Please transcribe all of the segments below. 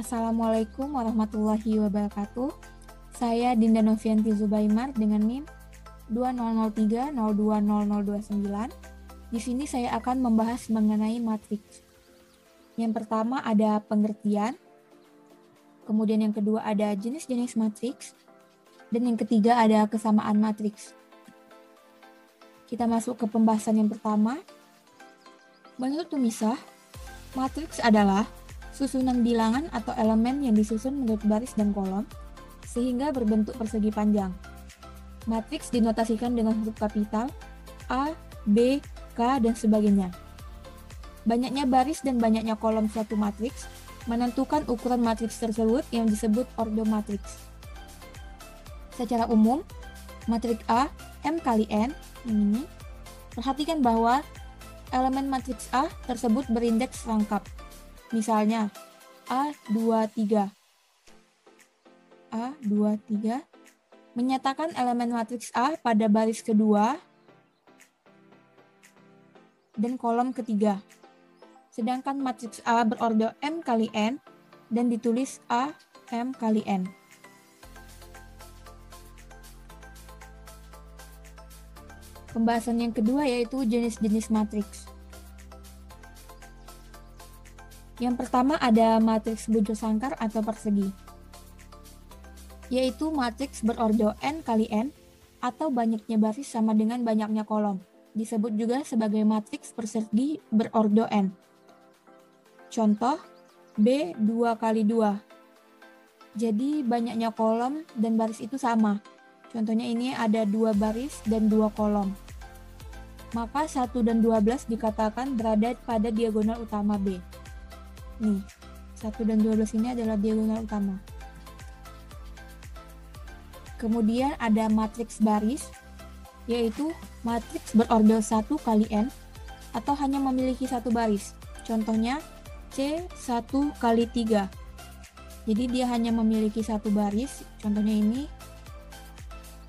Assalamualaikum warahmatullahi wabarakatuh. Saya Dinda Novianti Zubaimar dengan NIM 2003020029. Di sini saya akan membahas mengenai matriks. Yang pertama ada pengertian, kemudian yang kedua ada jenis-jenis matriks, dan yang ketiga ada kesamaan matriks. Kita masuk ke pembahasan yang pertama. Menurut Tumisah, matriks adalah susunan bilangan atau elemen yang disusun menurut baris dan kolom, sehingga berbentuk persegi panjang. Matriks dinotasikan dengan huruf kapital A, B, K, dan sebagainya. Banyaknya baris dan banyaknya kolom suatu matriks menentukan ukuran matriks tersebut yang disebut ordo matriks. Secara umum, matriks A, M kali N, ini, perhatikan bahwa elemen matriks A tersebut berindeks rangkap. Misalnya, A23. A23 menyatakan elemen matriks A pada baris kedua dan kolom ketiga. Sedangkan matriks A berordo M kali N dan ditulis A M kali N. Pembahasan yang kedua yaitu jenis-jenis matriks. Yang pertama ada matriks bujur sangkar atau persegi, yaitu matriks berordo N kali N atau banyaknya baris sama dengan banyaknya kolom. Disebut juga sebagai matriks persegi berordo N. Contoh, B 2 kali 2. Jadi banyaknya kolom dan baris itu sama. Contohnya ini ada 2 baris dan 2 kolom. Maka 1 dan 12 dikatakan berada pada diagonal utama B. Nih, 1 dan 12 ini adalah diagonal utama. Kemudian ada matriks baris, yaitu matriks berordo 1 kali N atau hanya memiliki satu baris. Contohnya C1 kali 3. Jadi dia hanya memiliki satu baris, contohnya ini,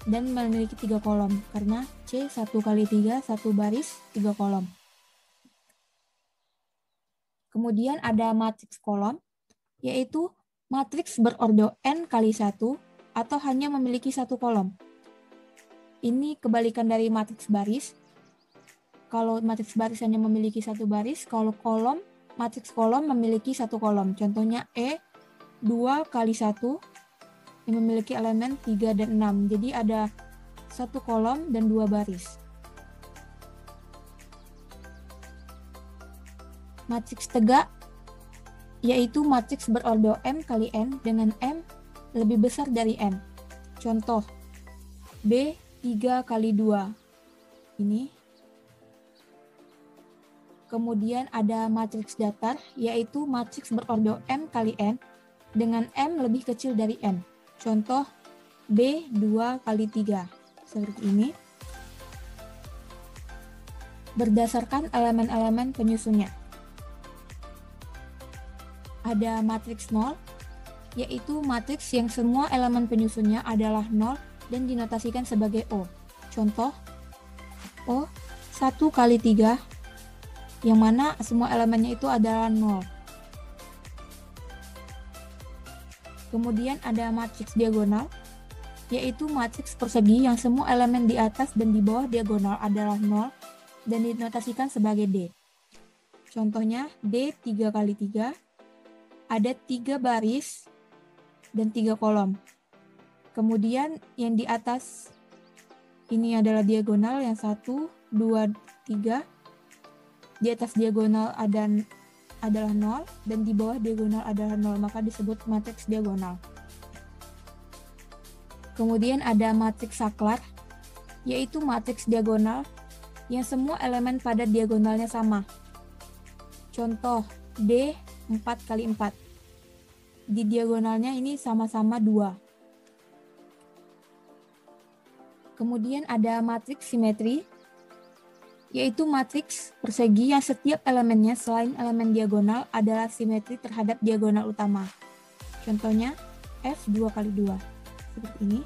dan memiliki 3 kolom, karena C1 kali 3, satu baris, 3 kolom. Kemudian ada matriks kolom, yaitu matriks berordo N kali 1 atau hanya memiliki satu kolom. Ini kebalikan dari matriks baris. Kalau matriks baris hanya memiliki satu baris, kalau kolom, matriks kolom memiliki satu kolom. Contohnya E 2 kali 1 yang memiliki elemen 3 dan 6. Jadi ada satu kolom dan 2 baris. Matriks tegak, yaitu matriks berordo M kali N dengan M lebih besar dari N. Contoh, B 3 kali 2. Ini. Kemudian ada matriks datar, yaitu matriks berordo M kali N dengan M lebih kecil dari N. Contoh, B 2 kali 3. Seperti ini. Berdasarkan elemen-elemen penyusunnya. Ada matriks 0, yaitu matriks yang semua elemen penyusunnya adalah 0 dan dinotasikan sebagai O. Contoh, O 1 kali 3, yang mana semua elemennya itu adalah 0. Kemudian ada matriks diagonal, yaitu matriks persegi yang semua elemen di atas dan di bawah diagonal adalah 0 dan dinotasikan sebagai D. Contohnya, D 3 kali 3, ada 3 baris dan 3 kolom. Kemudian yang di atas ini adalah diagonal yang 1, 2, 3. Di atas diagonal adalah 0 dan di bawah diagonal adalah 0, maka disebut matriks diagonal. Kemudian ada matriks saklar, yaitu matriks diagonal yang semua elemen pada diagonalnya sama. Contoh, D 4 kali 4. Di diagonalnya ini sama-sama 2. Kemudian ada matriks simetri, yaitu matriks persegi yang setiap elemennya selain elemen diagonal adalah simetri terhadap diagonal utama. Contohnya F 2 kali 2. Seperti ini.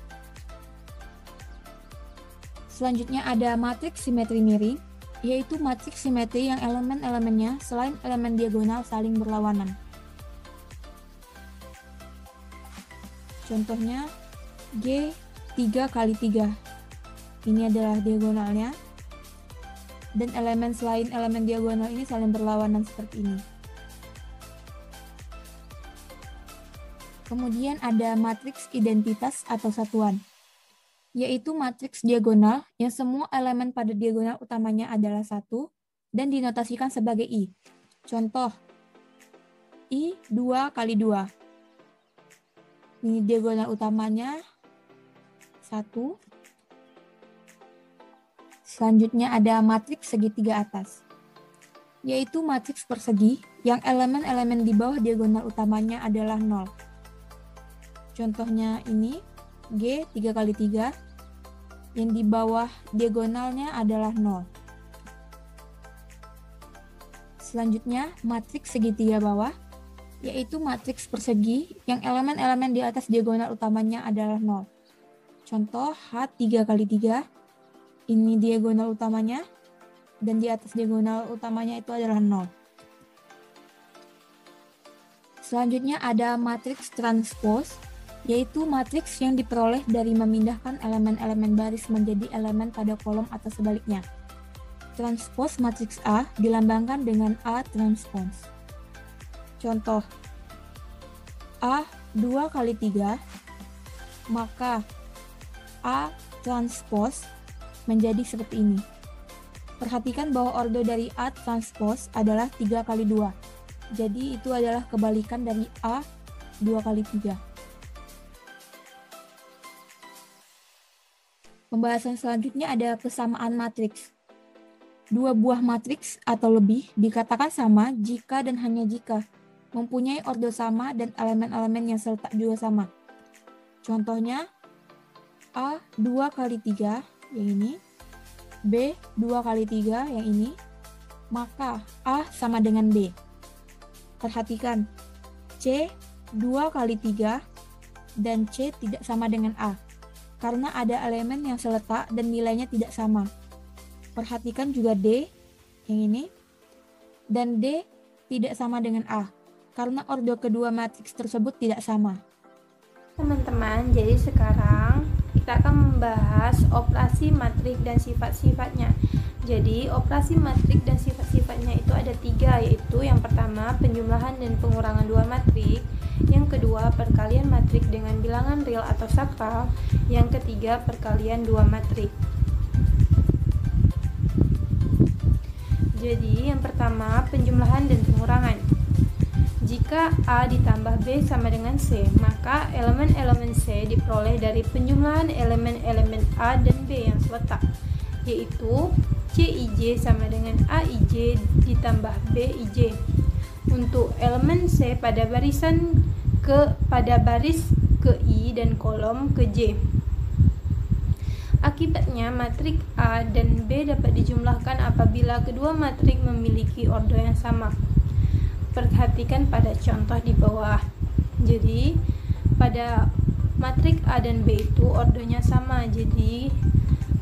Selanjutnya ada matriks simetri miring, yaitu matriks simetri yang elemen-elemennya selain elemen diagonal saling berlawanan. Contohnya G 3 kali 3. Ini adalah diagonalnya. Dan elemen selain elemen diagonal ini saling berlawanan seperti ini. Kemudian ada matriks identitas atau satuan, yaitu matriks diagonal yang semua elemen pada diagonal utamanya adalah 1 dan dinotasikan sebagai I. Contoh, I 2 kali 2. Ini diagonal utamanya 1. Selanjutnya ada matriks segitiga atas, yaitu matriks persegi yang elemen-elemen di bawah diagonal utamanya adalah 0. Contohnya ini G 3 kali 3, yang di bawah diagonalnya adalah 0. Selanjutnya matriks segitiga bawah, yaitu matriks persegi yang elemen-elemen di atas diagonal utamanya adalah 0. Contoh H 3 kali 3, ini diagonal utamanya, dan di atas diagonal utamanya itu adalah 0. Selanjutnya ada matriks transpose, yaitu matriks yang diperoleh dari memindahkan elemen-elemen baris menjadi elemen pada kolom atau sebaliknya. Transpose matriks A dilambangkan dengan A transpose. Contoh, A 2 kali 3, maka A transpose menjadi seperti ini. Perhatikan bahwa ordo dari A transpose adalah 3 kali 2. Jadi itu adalah kebalikan dari A 2 kali 3. Pembahasan selanjutnya ada persamaan matriks. Dua buah matriks atau lebih dikatakan sama jika dan hanya jika mempunyai ordo sama dan elemen-elemen yang serta juga sama. Contohnya A 2 kali 3 yang ini, B 2 kali 3 yang ini, maka A sama dengan B. Perhatikan, C 2 kali 3 dan C tidak sama dengan A, karena ada elemen yang seletak dan nilainya tidak sama. Perhatikan juga D yang ini, dan D tidak sama dengan A, karena ordo kedua matriks tersebut tidak sama. Teman-teman, jadi sekarang kita akan membahas operasi matrik dan sifat-sifatnya. Jadi operasi matrik dan sifat-sifatnya itu ada 3, yaitu yang pertama penjumlahan dan pengurangan dua matrik, yang kedua perkalian matrik dengan bilangan real atau sakral, yang ketiga perkalian dua matrik. Jadi yang pertama penjumlahan dan pengurangan. Jika A ditambah B sama dengan C, maka elemen-elemen C diperoleh dari penjumlahan elemen-elemen A dan B yang seletak, yaitu CIJ sama dengan AIJ ditambah BIJ. Untuk elemen C pada baris ke I dan kolom ke J. Akibatnya matrik A dan B dapat dijumlahkan apabila kedua matrik memiliki ordo yang sama. Perhatikan pada contoh di bawah. Jadi pada matrik A dan B itu ordonya sama. Jadi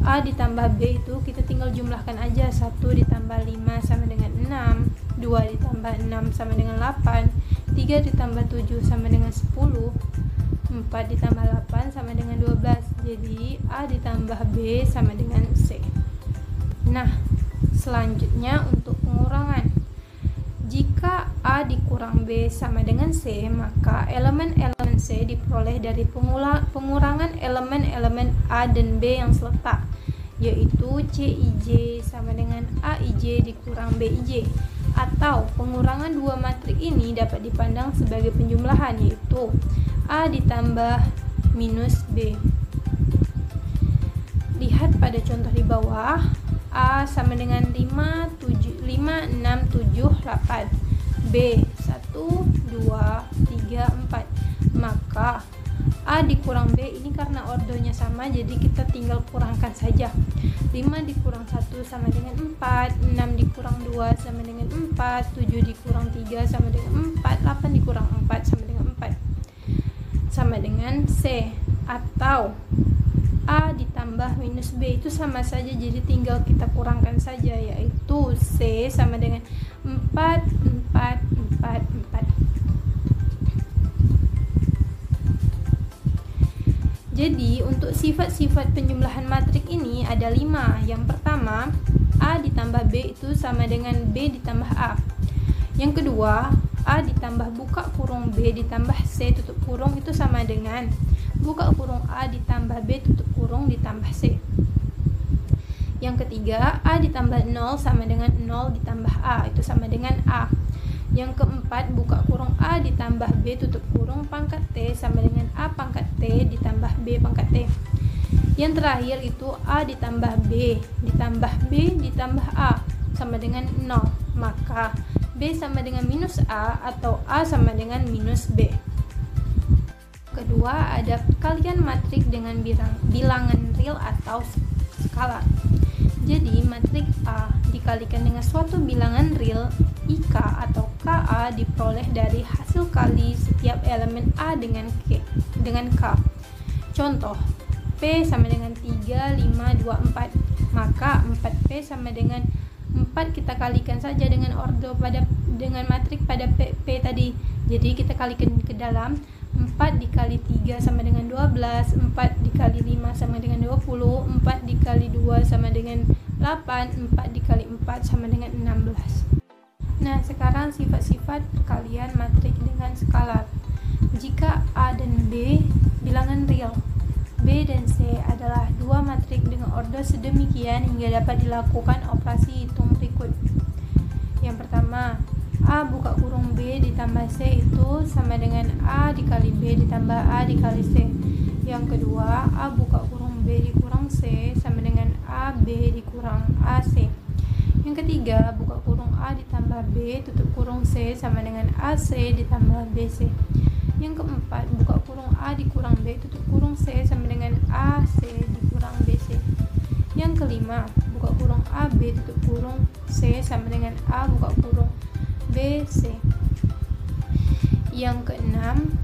A ditambah B itu kita tinggal jumlahkan aja. 1 ditambah 5 sama dengan 6, 2 ditambah 6 sama dengan 8, 3 ditambah 7 sama dengan 10, 4 ditambah 8 sama dengan 12. Jadi A ditambah B sama dengan C. Nah, selanjutnya untuk pengurangan. Jika A dikurang B sama dengan C, maka elemen-elemen C diperoleh dari pengurangan elemen-elemen A dan B yang seletak, yaitu CIJ sama dengan AIJ dikurang BIJ. Atau pengurangan dua matrik ini dapat dipandang sebagai penjumlahan, yaitu A ditambah minus B. Lihat pada contoh di bawah. A sama dengan 5, 6, 7, 8. B 1, 2, 3, 4. Maka A dikurang B ini karena ordonya sama, jadi kita tinggal kurangkan saja. 5 dikurang 1 sama dengan 4, 6 dikurang 2 sama dengan 4, 7 dikurang 3 sama dengan 4, 8 dikurang 4 sama dengan 4. Sama dengan C. Atau A ditambah minus B itu sama saja, jadi tinggal kita kurangkan saja, yaitu C sama dengan 4, 4, 4, 4. Jadi untuk sifat-sifat penjumlahan matrik ini ada 5. Yang pertama, A ditambah B itu sama dengan B ditambah A. Yang kedua, A ditambah buka kurung B ditambah C tutup kurung itu sama dengan buka kurung A ditambah B tutup kurung ditambah C. Yang ketiga, A ditambah 0 sama dengan 0 ditambah A, itu sama dengan A. Yang keempat, buka kurung A ditambah B tutup kurung pangkat T sama dengan A pangkat T ditambah B pangkat T. Yang terakhir itu A ditambah B ditambah A sama dengan 0. Maka B sama dengan minus A atau A sama dengan minus B. Kedua, ada perkalian matrik dengan bilangan real atau skalar. Jadi matrik A dikalikan dengan suatu bilangan real IK atau KA diperoleh dari hasil kali setiap elemen A dengan K. Contoh, P sama dengan 3, 5, 2, 4. Maka 4P sama dengan 4 kita kalikan saja dengan dengan matrik pada P tadi. Jadi kita kalikan ke dalam 4 dikali 3 sama dengan 12, 4 dikali 5 sama dengan 20, 4 dikali 2 sama dengan 8, 4 dikali 4 sama dengan 16. Nah, sekarang sifat-sifat perkalian matrik dengan skalar. Jika A dan B bilangan real, B dan C adalah dua matrik dengan order sedemikian hingga dapat dilakukan operasi hitung berikut. Yang pertama, A buka kurung B ditambah C itu sama dengan A dikali B ditambah A dikali C. Yang kedua, A buka kurung B dikurang C sama dengan A B dikurang AC. Yang ketiga, buka kurung A ditambah B tutup kurung C sama dengan AC ditambah BC. Yang keempat, buka kurung A dikurang B tutup kurung C sama dengan AC dikurang BC. Yang kelima, buka kurung A B tutup kurung C sama dengan A buka kurung BC. Yang keenam,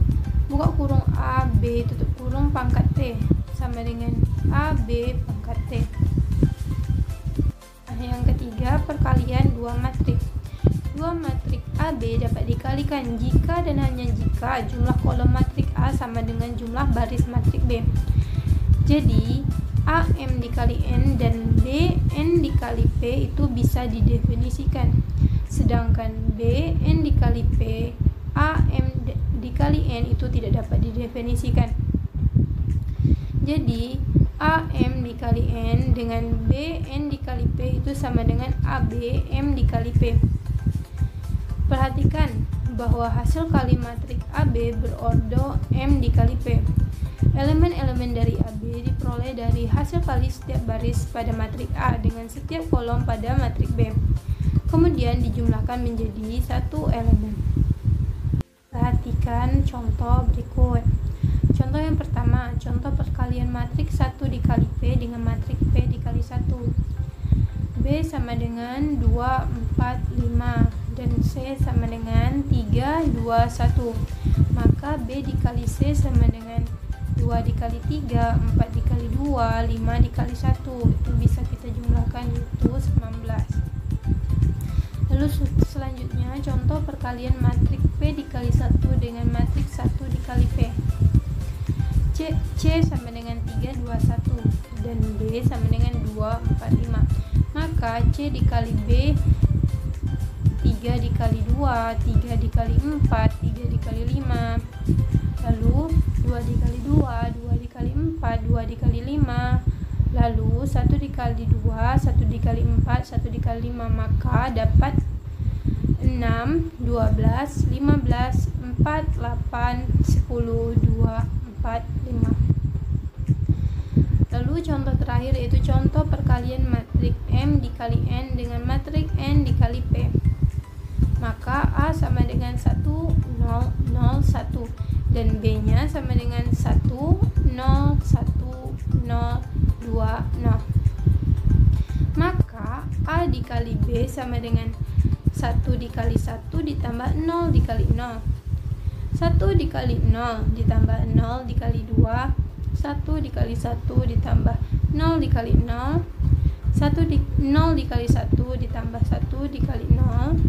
buka kurung A B tutup kurung pangkat T sama dengan AB pangkat T. Yang ketiga, perkalian dua matrik. Dua matrik AB dapat dikalikan jika dan hanya jika jumlah kolom matrik A sama dengan jumlah baris matrik B. Jadi AM dikali N dan BN dikali P itu bisa didefinisikan. Sedangkan BN dikali P, AM dikali N itu tidak dapat didefinisikan. Jadi AM dikali N dengan BN dikali P itu sama dengan ABM dikali P. Perhatikan bahwa hasil kali matrik AB berordo M dikali P. Elemen-elemen dari AB diperoleh dari hasil kali setiap baris pada matrik A dengan setiap kolom pada matrik B. Kemudian dijumlahkan menjadi satu elemen. Perhatikan contoh berikut. Contoh yang pertama, contoh perkalian matrik 1 dikali P dengan matrik P dikali 1. B sama dengan 2, 4, 5 dan C sama dengan 3, 2, 1. Maka B dikali C sama dengan 2 dikali 3, 4 dikali 2, 5 dikali 1. Itu bisa kita jumlahkan itu 19. Lalu selanjutnya contoh perkalian matrik P dikali 1 dengan matrik 1 dikali P. C sama dengan 3, 2, 1 dan B sama dengan 2, 4, 5. Maka C dikali B 3 dikali 2, 3 dikali 4, 3 dikali 5. Lalu 2 dikali 2, 2 dikali 4, 2 dikali 5. Lalu 1 dikali 2, 1 dikali 4, 1 dikali 5. Maka dapat 6, 12, 15, 4, 8, 10, 2, 4, 5. Lalu contoh terakhir yaitu contoh perkalian matrik M dikali N dengan matrik N dikali P. Maka A sama dengan 1, 0, 0, 1 dan B-nya sama dengan 1, 0, 1, 0, 2, 0. Maka A dikali B sama dengan 1 dikali 1 ditambah 0 dikali 0. 1 dikali 0 ditambah 0 dikali 2, 1 dikali 1 ditambah 0 dikali 0, 0 dikali 1 ditambah 1 dikali 0,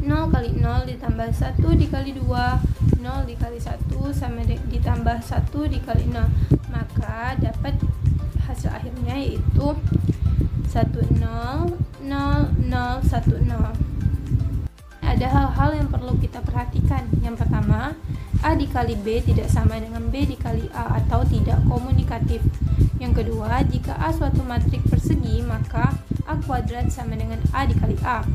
0 kali 0 ditambah 1 dikali 2, 0 0 dikali 1 sama ditambah 1 dikali 0. Maka dapat hasil akhirnya yaitu 1 0 0 0 1 0. Ada hal-hal yang perlu kita perhatikan. Yang pertama, A dikali B tidak sama dengan B dikali A atau tidak komunikatif. Yang kedua, jika A suatu matriks persegi, maka A kuadrat sama dengan A dikali A.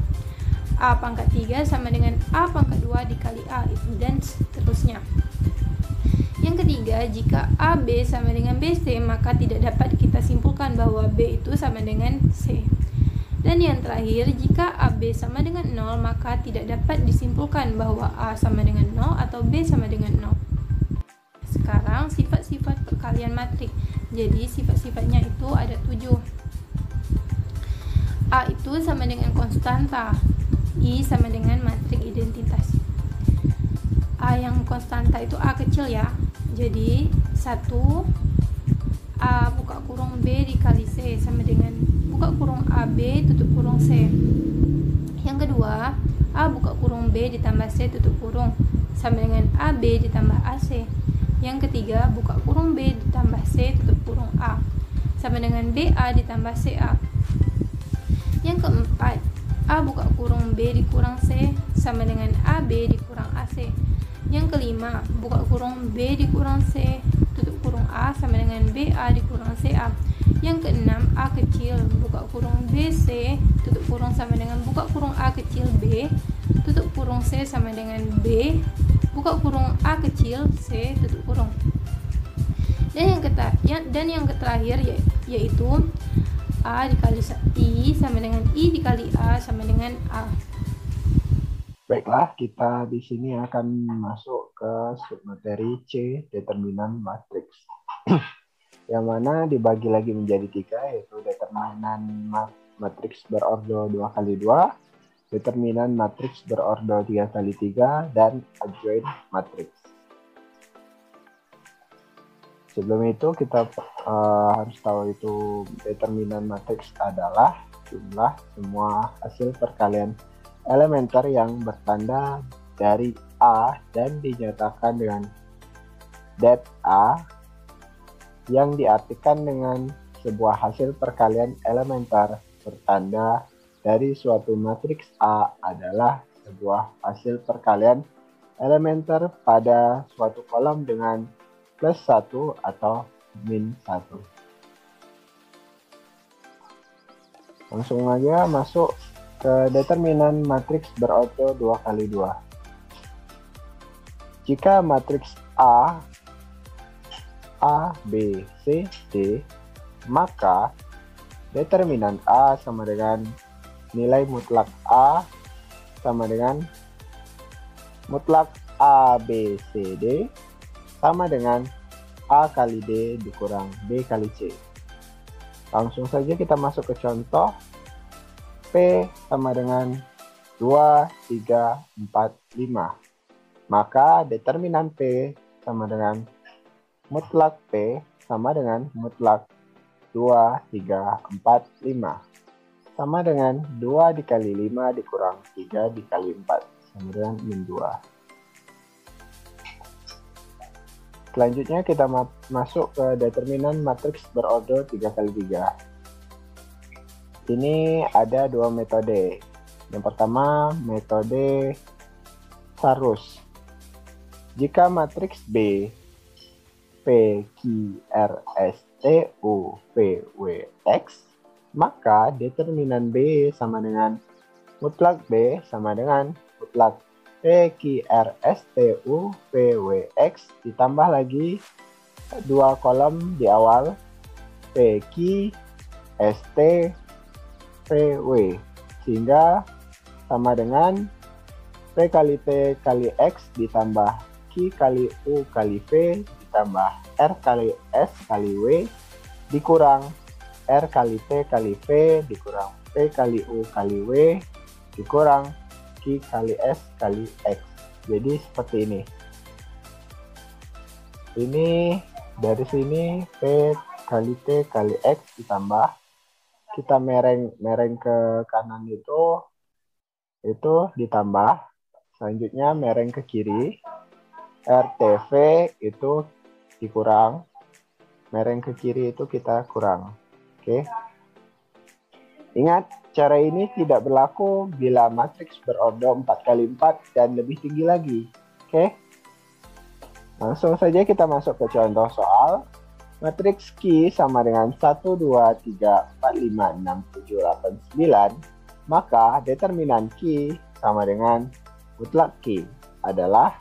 A pangkat 3 sama dengan A pangkat 2 dikali A, dan seterusnya. Yang ketiga, jika AB sama dengan BC, maka tidak dapat kita simpulkan bahwa B itu sama dengan C. Dan yang terakhir, jika AB sama dengan 0, maka tidak dapat disimpulkan bahwa A sama dengan 0 atau B sama dengan 0. Sekarang, sifat-sifat perkalian matriks. Jadi, sifat-sifatnya itu ada 7. A itu sama dengan konstanta. I sama dengan matriks identitas. A yang konstanta itu A kecil ya. Jadi 1 A buka kurung B dikali C sama dengan buka kurung AB tutup kurung C. Yang kedua, A buka kurung B ditambah C tutup kurung sama dengan AB ditambah AC. Yang ketiga, buka kurung B ditambah C tutup kurung A sama dengan BA ditambah CA. Yang keempat, A buka kurung B dikurang C sama dengan AB dikurang AC. Yang kelima, buka kurung B dikurang C tutup kurung A sama dengan BA dikurang CA. Yang keenam, A kecil buka kurung BC tutup kurung sama dengan buka kurung A kecil B tutup kurung C sama dengan B buka kurung A kecil C tutup kurung. Dan yang terakhir yaitu A dikali I sama dengan I dikali A sama dengan A. Baiklah, kita di sini akan masuk ke submateri C, determinan matriks. Yang mana dibagi lagi menjadi 3, yaitu determinan matriks berordo 2x2, determinan matriks berordo 3x3, dan adjoint matriks. Sebelum itu kita harus tahu itu determinan matriks adalah jumlah semua hasil perkalian elementer yang bertanda dari A dan dinyatakan dengan det A, yang diartikan dengan sebuah hasil perkalian elementer bertanda dari suatu matriks A adalah sebuah hasil perkalian elementer pada suatu kolom dengan plus 1 atau min 1. Langsung aja masuk ke determinan matriks berordo 2x2. Jika matriks A, B, C, D, maka determinan A sama dengan nilai mutlak A sama dengan mutlak A, B, C, D sama dengan A kali D dikurang B kali C. Langsung saja kita masuk ke contoh. P sama dengan 2, 3, 4, 5. Maka determinan P sama dengan mutlak P sama dengan mutlak 2, 3, 4, 5. Sama dengan 2 dikali 5 dikurang 3 dikali 4. Sama dengan min 2. Selanjutnya kita masuk ke determinan matriks berordo 3x3. Ini ada 2 metode. Yang pertama, metode Sarus. Jika matriks B, P, Q, R, S, T, U, V, W, X, maka determinan B sama dengan mutlak B sama dengan mutlak P, Q, R, S, T, U, V, W, X ditambah lagi 2 kolom di awal P, Q, S, T, V, W, sehingga sama dengan P kali T kali X ditambah Q kali U kali V ditambah R kali S kali W dikurang R kali T kali V dikurang P kali U kali W dikurang Q kali S kali X. Jadi seperti ini. Ini dari sini P kali T kali X ditambah, kita mereng ke kanan itu ditambah, selanjutnya mereng ke kiri, RTV itu dikurang, mereng ke kiri itu kita kurang. Oke. Ingat, cara ini tidak berlaku bila matriks berordo 4x4 dan lebih tinggi lagi. Oke. Langsung saja kita masuk ke contoh soal. Matriks Q sama dengan 1, 2, 3, 4, 5, 6, 7, 8, 9. Maka determinan Q sama dengan mutlak Q adalah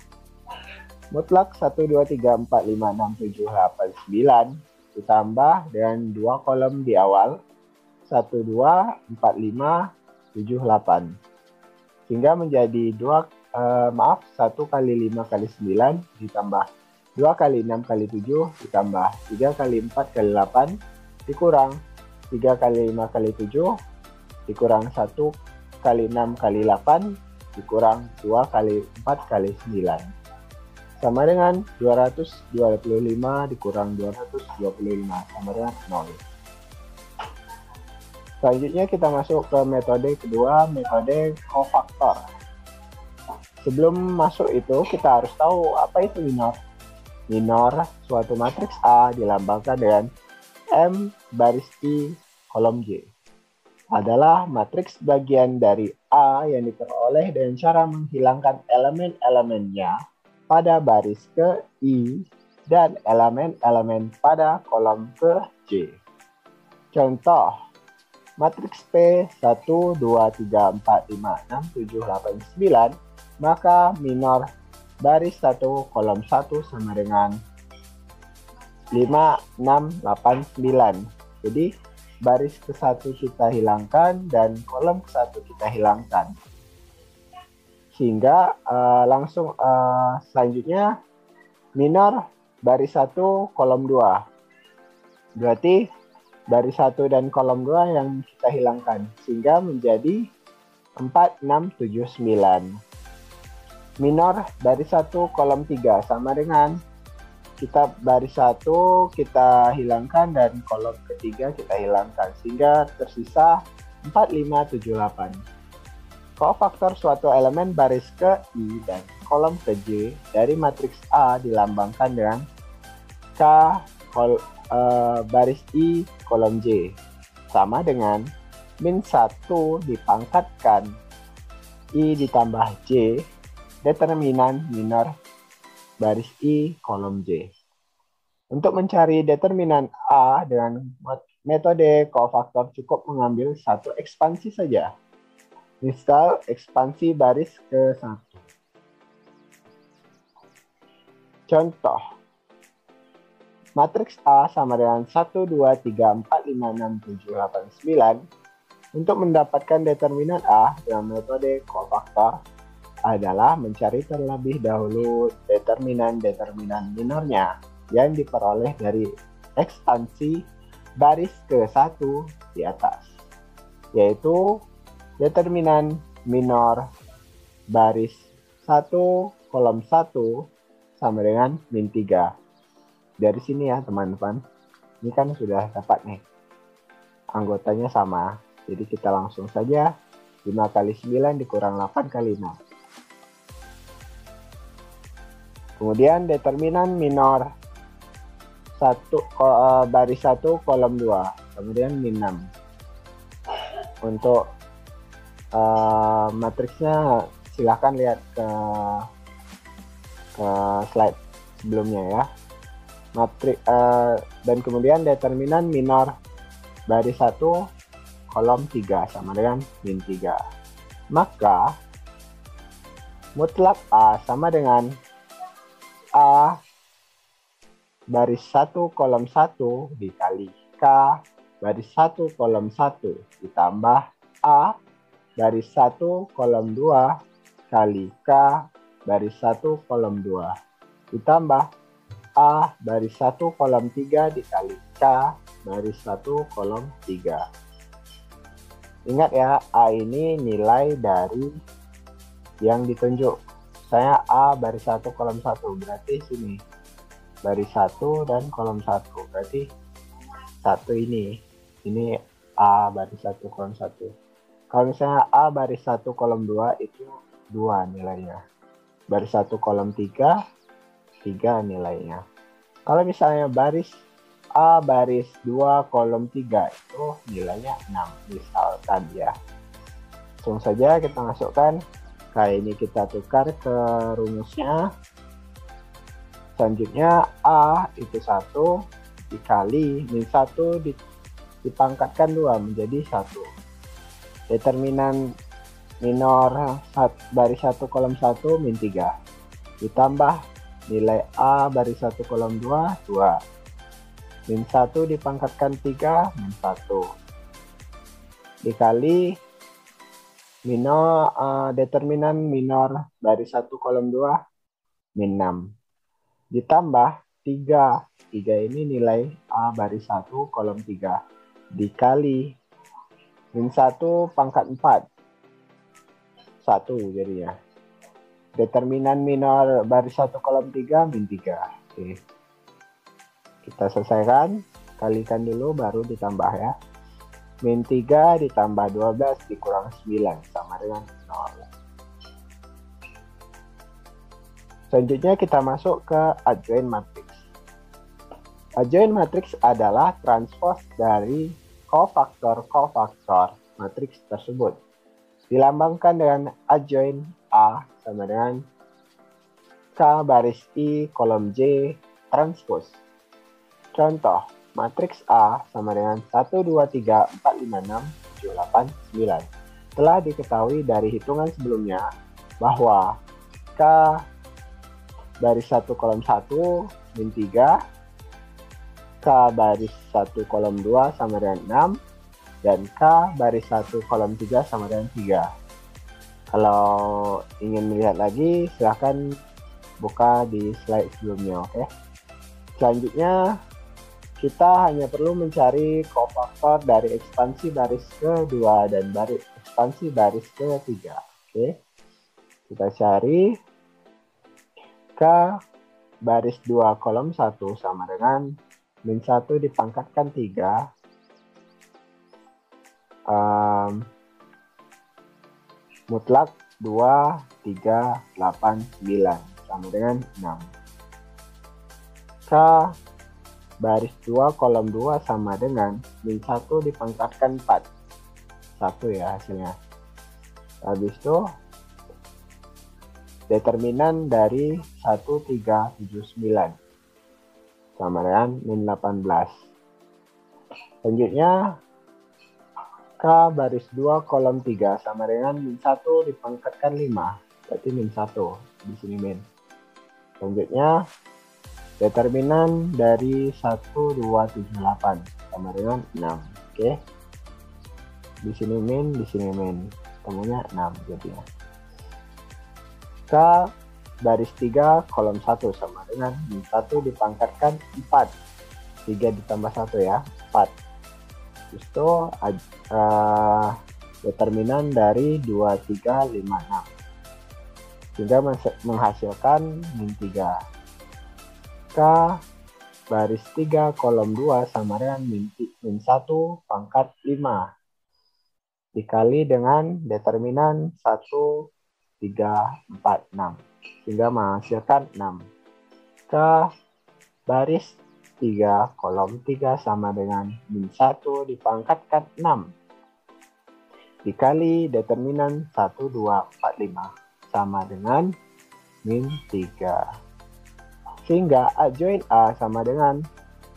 mutlak 1, 2, 3, 4, 5, 6, 7, 8, 9 ditambah dengan 2 kolom di awal 1, 2, 4, 5, 7, 8 sehingga menjadi 1 kali 5 kali 9 ditambah 2 kali 6 kali 7 ditambah 3 kali 4 kali 8 dikurang 3 kali 5 kali 7 dikurang 1 kali 6 kali 8 dikurang 2 kali 4 kali 9 sama dengan 225 dikurang 225 sama dengan 0. Selanjutnya kita masuk ke metode kedua, metode kofaktor. Sebelum masuk itu kita harus tahu apa itu minor. Minor suatu matriks A dilambangkan dengan M baris I kolom J. Adalah matriks bagian dari A yang diperoleh dengan cara menghilangkan elemen-elemennya pada baris ke I dan elemen-elemen pada kolom ke J. Contoh, matriks P 1, 2, 3, 4, 5, 6, 7, 8, 9, maka minor baris 1 kolom 1 sama dengan 5, 6, 8, 9. Jadi baris ke-1 kita hilangkan dan kolom ke-1 kita hilangkan. Sehingga langsung selanjutnya minor baris 1 kolom 2. Berarti baris 1 dan kolom 2 yang kita hilangkan. Sehingga menjadi 4, 6, 7, 9. Minor baris 1 kolom 3 sama dengan kita baris 1 kita hilangkan dan kolom ketiga kita hilangkan sehingga tersisa 4, 5, 7, 8. Kofaktor suatu elemen baris ke I dan kolom ke J dari matriks A dilambangkan dengan K baris I kolom J sama dengan min 1 dipangkatkan I ditambah J determinan minor baris I kolom J. Untuk mencari determinan A dengan metode kofaktor cukup mengambil satu ekspansi saja. Misal ekspansi baris ke-1. Contoh. Matriks A sama dengan 1, 2, 3, 4, 5, 6, 7, 8, 9. Untuk mendapatkan determinan A dengan metode kofaktor adalah mencari terlebih dahulu determinan minornya yang diperoleh dari ekspansi baris ke-1 di atas, yaitu determinan minor baris 1 kolom 1 sama dengan min 3. Dari sini ya teman-teman, ini kan sudah dapat nih, anggotanya sama, jadi kita langsung saja 5 kali 9 dikurang 8 kali 6. Kemudian determinan minor baris 1 kolom 2, kemudian min 6. Untuk matriksnya silahkan lihat ke slide sebelumnya ya. Dan kemudian determinan minor baris 1 kolom 3 sama dengan min 3. Maka mutlak A sama dengan A baris 1 kolom 1 dikali K baris 1 kolom 1 ditambah A baris 1 kolom 2 kali K baris 1 kolom 2 ditambah A baris 1 kolom 3 dikali K baris 1 kolom 3. Ingat ya, A ini nilai dari yang ditunjuk. Saya A baris 1 kolom 1, berarti sini baris 1 dan kolom 1, berarti 1 ini A baris 1 kolom 1. Kalau misalnya A baris 1 kolom 2 itu 2 nilainya. Baris 1 kolom 3 3 nilainya. Kalau misalnya baris A baris 2 kolom 3 itu nilainya 6 misalkan ya. Langsung saja kita masukkan. Kayak ini kita tukar ke rumusnya. Selanjutnya A itu 1 dikali min 1 dipangkatkan 2 menjadi 1. Determinan minor baris 1 kolom 1 min 3 ditambah nilai A baris 1 kolom 2 2 min 1 dipangkatkan 3 min 1 dikali determinan minor baris 1 kolom 2 min 6 ditambah 3 ini nilai A baris 1 kolom 3 dikali min 1 pangkat 4 1 jadinya. Determinan minor baris 1 kolom 3 min 3. Oke. Kita selesaikan, kalikan dulu baru ditambah ya. Min 3 ditambah 12 dikurang 9 sama dengan 0. Selanjutnya kita masuk ke adjoint matrix. Adjoint matrix adalah transpose dari kofaktor matriks tersebut. Dilambangkan dengan adjoint A sama dengan K baris I kolom J transpose. Contoh, matriks A sama dengan 1, 2, 3, 4, 5, 6, 7, 8, 9. Telah diketahui dari hitungan sebelumnya bahwa K baris 1 kolom 1 min 3, K baris 1 kolom 2 sama dengan 6, dan K baris 1 kolom 3 sama dengan 3. Kalau ingin melihat lagi, silahkan buka di slide sebelumnya, oke? Selanjutnya, kita hanya perlu mencari kofaktor dari ekspansi baris kedua dan ekspansi baris ketiga, oke? Kita cari K baris 2 kolom 1 sama dengan min 1 dipangkatkan 3 mutlak 2, 3, 8, 9 sama dengan 6. K baris 2 kolom 2 sama dengan min 1 dipangkatkan 4. 1 ya hasilnya. Habis itu determinan dari 1, 3, 7, 9 sama dengan min 18. Selanjutnya K baris 2 kolom 3 sama dengan min 1 dipangkatkan 5. Berarti min 1. Di sini min. Selanjutnya determinan dari 1, 2, 7, 8 sama dengan 6. Oke. Di sini min, di sini min. Temunya 6 jadinya. K baris 3 kolom 1 sama dengan min 1 dipangkatkan 4. 3 ditambah 1 ya, 4. Itu determinan dari 2, 3, 5, 6. Sehingga menghasilkan min 3. K baris 3 kolom 2 sama dengan min 1 pangkat 5 dikali dengan determinan 1, 3, 4, 6 sehingga menghasilkan 6. K baris 3 kolom 3 sama dengan min 1 dipangkatkan 6 dikali determinan 1, 2, 4, 5 sama dengan min 3. Sehingga adjoint A sama dengan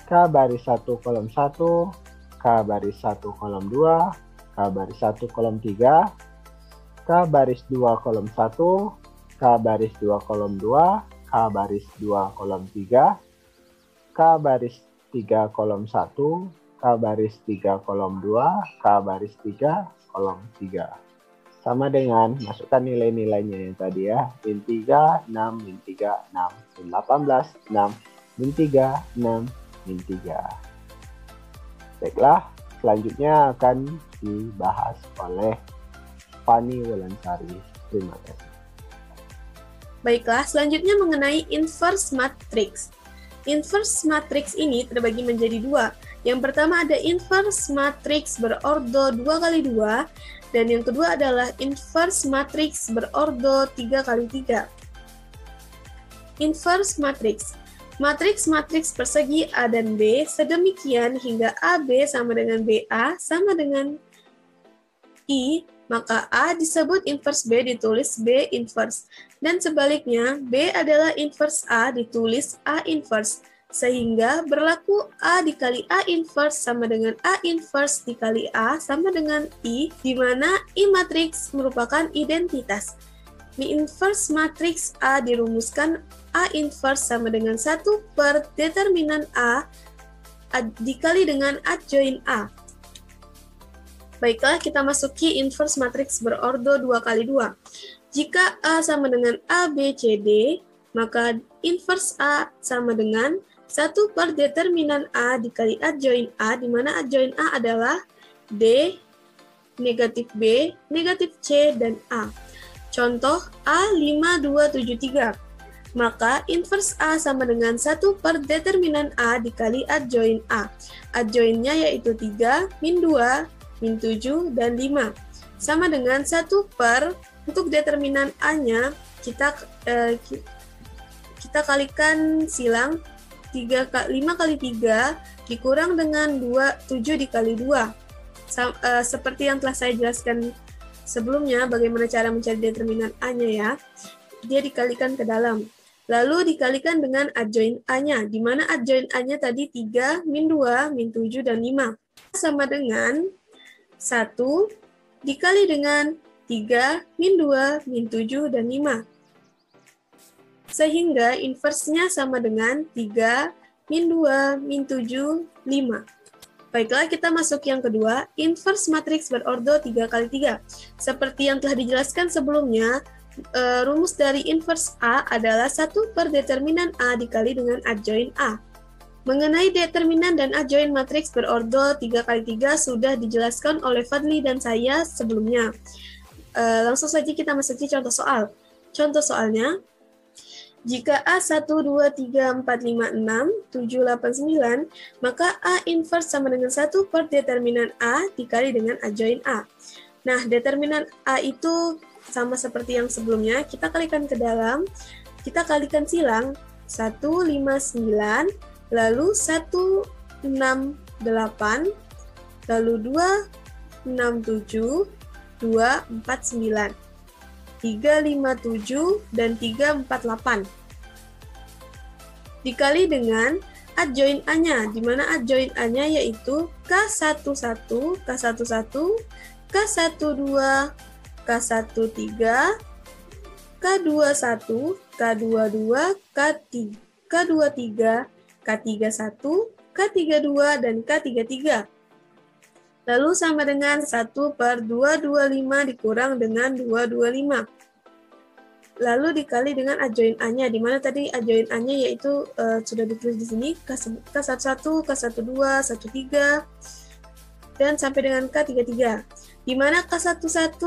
K baris 1 kolom 1, K baris 1 kolom 2, K baris 1 kolom 3, K baris 2 kolom 1, K baris 2 kolom 2, K baris 2 kolom 3, K baris 3 kolom 1, K baris 3 kolom 2, K baris 3 kolom 3. Sama dengan masukkan nilai-nilainya yang tadi ya. Min 3, 6, min 3, 6, min 18, 6, min 3, 6, min 3. Baiklah, selanjutnya akan dibahas oleh Fani Wolansari. Terima kasih. Baiklah, selanjutnya mengenai inverse matrix. Inverse matrix ini terbagi menjadi dua. Yang pertama ada inverse matrix berordo 2x2 dan yang kedua adalah inverse matrix berordo 3x3. Inverse matrix. Matriks-matriks persegi A dan B sedemikian hingga AB sama dengan BA sama dengan I, maka A disebut inverse B ditulis B inverse. Dan sebaliknya, B adalah inverse A ditulis A inverse. Sehingga berlaku A dikali A inverse sama dengan A inverse dikali A sama dengan I, di mana I matriks merupakan identitas. Di inverse matriks A dirumuskan A inverse sama dengan 1 per determinan A dikali dengan adjoin A. Baiklah, kita masuki inverse matriks berordo 2 kali 2. Jika A sama dengan A, B, C, D, maka inverse A sama dengan 1 per determinan A dikali adjoin A, di mana adjoin A adalah D, negatif B, negatif C, dan A. Contoh A5273. Maka inverse A sama dengan 1 per determinan A dikali adjoin A. Adjoinnya yaitu 3, min 2, min 7, dan 5. Sama dengan 1 per, untuk determinan A-nya, kita kalikan silang 5 kali 3 dikurang dengan 7 dikali 2. Seperti yang telah saya jelaskan sebelumnya, bagaimana cara mencari determinan A-nya ya. Dia dikalikan ke dalam. Lalu dikalikan dengan adjoin A-nya, di mana adjoin A-nya tadi 3, min 2, min 7, dan 5. Sama dengan 1 dikali dengan 3, min 2, min 7, dan 5. Sehingga inverse-nya sama dengan 3, min 2, min 7, 5. Baiklah, kita masuk yang kedua, inverse matriks berordo 3 kali 3. Seperti yang telah dijelaskan sebelumnya, rumus dari inverse A adalah 1 per determinan A dikali dengan adjoin A. Mengenai determinan dan adjoin matriks berordo 3 kali 3 sudah dijelaskan oleh Fadli dan saya sebelumnya. Langsung saja kita masuki contoh soal. Contoh soalnya, jika A 1, 2, 3, 4, 5, 6, 7, 8, 9, maka A inverse sama dengan 1 per determinan A dikali dengan adjoin A. Nah, determinan A itu sama seperti yang sebelumnya, kita kalikan ke dalam, kita kalikan silang 1, 5, 9, lalu 1, 6, 8, lalu 2, 6, 7, 2, 4, 9. 3, 5, 7, dan 3, 4, 8. Dikali dengan adjoin A-nya, di mana adjoin A-nya yaitu K11, K11, K12, K13, K21, K22, K23, K31, K32, dan K33. Lalu sama dengan 1 per 225 dikurang dengan 225. Lalu dikali dengan adjoin A-nya, di mana tadi adjoin A-nya yaitu sudah ditulis di sini K11, K12, K13, dan sampai dengan K33. Di mana K11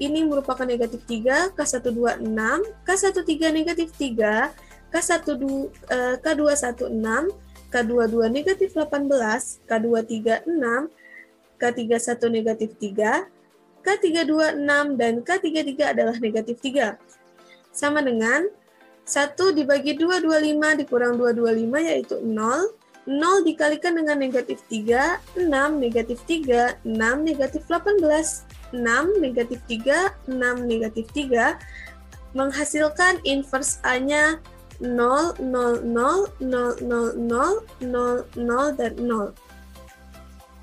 ini merupakan negatif 3, K12 6, K13 negatif 3, K21 6, K22 negatif 18, K23 6, K31 negatif 3, K32 6, dan K33 adalah negatif 3. Sama dengan 1 dibagi 225 dikurang 225 yaitu 0. 0 dikalikan dengan negatif 3, 6 negatif 3, 6 negatif 18, 6 negatif 3, 6 negatif 3, menghasilkan inverse A-nya 0, 0, 0, 0, 0, 0, 0, 0, dan 0.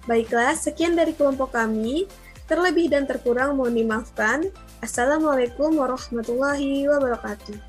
Baiklah, sekian dari kelompok kami. Terlebih dan terkurang mohon dimaafkan. Assalamualaikum warahmatullahi wabarakatuh.